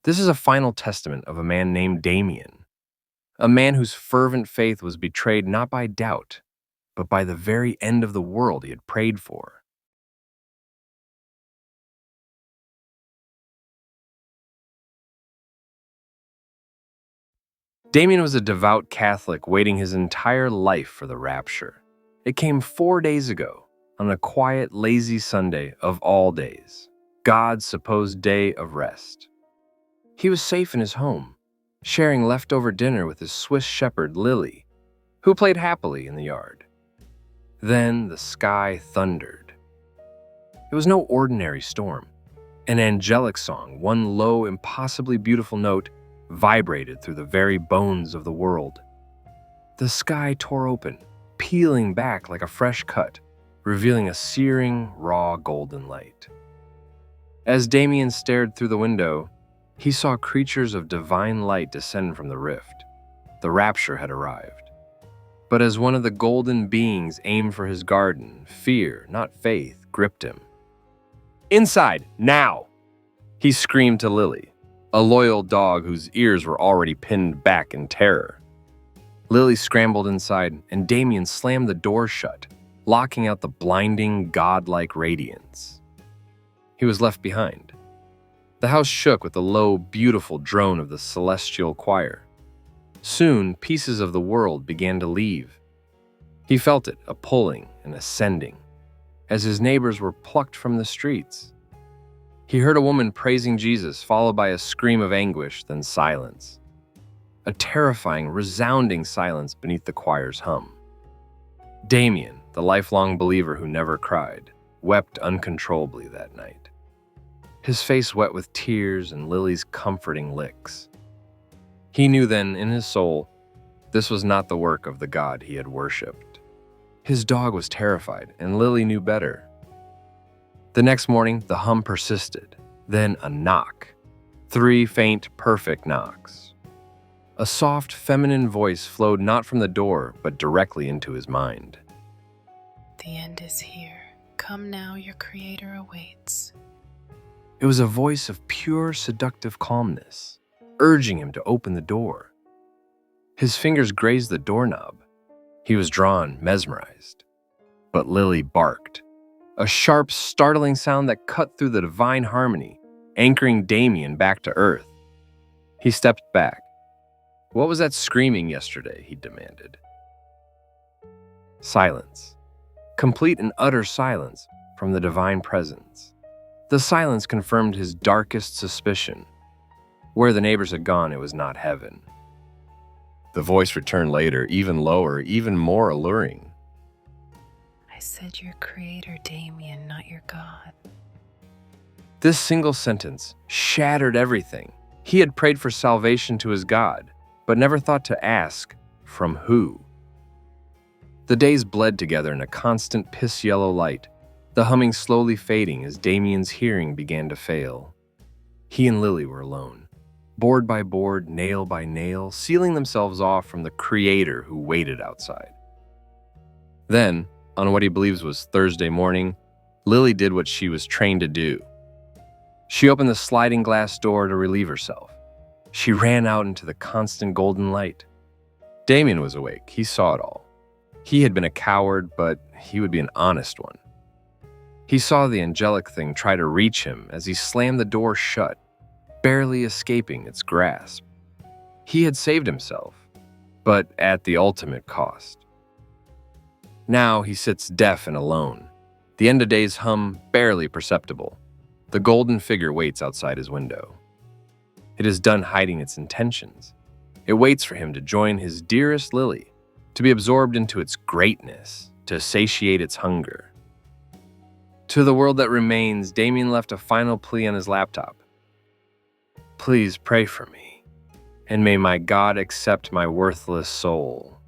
This is a final testament of a man named Damien, a man whose fervent faith was betrayed not by doubt, but by the very end of the world he had prayed for. Damien was a devout Catholic waiting his entire life for the rapture. It came 4 days ago, on a quiet, lazy Sunday of all days, God's supposed day of rest. He was safe in his home, sharing leftover dinner with his Swiss shepherd Lily, who played happily in the yard. Then the sky thundered. It was no ordinary storm. An angelic song, one low, impossibly beautiful note, vibrated through the very bones of the world. The sky tore open, peeling back like a fresh cut, revealing a searing, raw golden light. As Damien stared through the window, he saw creatures of divine light descend from the rift. The rapture had arrived. But as one of the golden beings aimed for his garden, fear, not faith, gripped him. "Inside, now!" he screamed to Lily, a loyal dog whose ears were already pinned back in terror. Lily scrambled inside, and Damien slammed the door shut, locking out the blinding, godlike radiance. He was left behind. The house shook with the low, beautiful drone of the celestial choir. Soon, pieces of the world began to leave. He felt it, a pulling and ascending, as his neighbors were plucked from the streets. He heard a woman praising Jesus, followed by a scream of anguish, then silence. A terrifying, resounding silence beneath the choir's hum. Damien, the lifelong believer who never cried, wept uncontrollably that night. His face wet with tears and Lily's comforting licks. He knew then, in his soul, this was not the work of the God he had worshipped. His dog was terrified, and Lily knew better. The next morning, the hum persisted, then a knock. 3 faint, perfect knocks. A soft, feminine voice flowed not from the door, but directly into his mind. "The end is here. Come now, your Creator awaits." It was a voice of pure, seductive calmness, urging him to open the door. His fingers grazed the doorknob. He was drawn, mesmerized. But Lily barked, a sharp, startling sound that cut through the divine harmony, anchoring Damien back to earth. He stepped back. "What was that screaming yesterday?" he demanded. Silence. Complete and utter silence from the divine presence. The silence confirmed his darkest suspicion. Where the neighbors had gone, it was not heaven. The voice returned later, even lower, even more alluring. "I said your Creator, Damien, not your God." This single sentence shattered everything. He had prayed for salvation to his God, but never thought to ask, from who? The days bled together in a constant piss-yellow light, the humming slowly fading as Damien's hearing began to fail. He and Lily were alone, board by board, nail by nail, sealing themselves off from the Creator who waited outside. Then, on what he believes was Thursday morning, Lily did what she was trained to do. She opened the sliding glass door to relieve herself. She ran out into the constant golden light. Damien was awake. He saw it all. He had been a coward, but he would be an honest one. He saw the angelic thing try to reach him as he slammed the door shut, barely escaping its grasp. He had saved himself, but at the ultimate cost. Now he sits deaf and alone, the end of days hum barely perceptible. The golden figure waits outside his window. It is done hiding its intentions. It waits for him to join his dearest Lily, to be absorbed into its greatness, to satiate its hunger. To the world that remains, Damien left a final plea on his laptop. "Please pray for me, and may my God accept my worthless soul."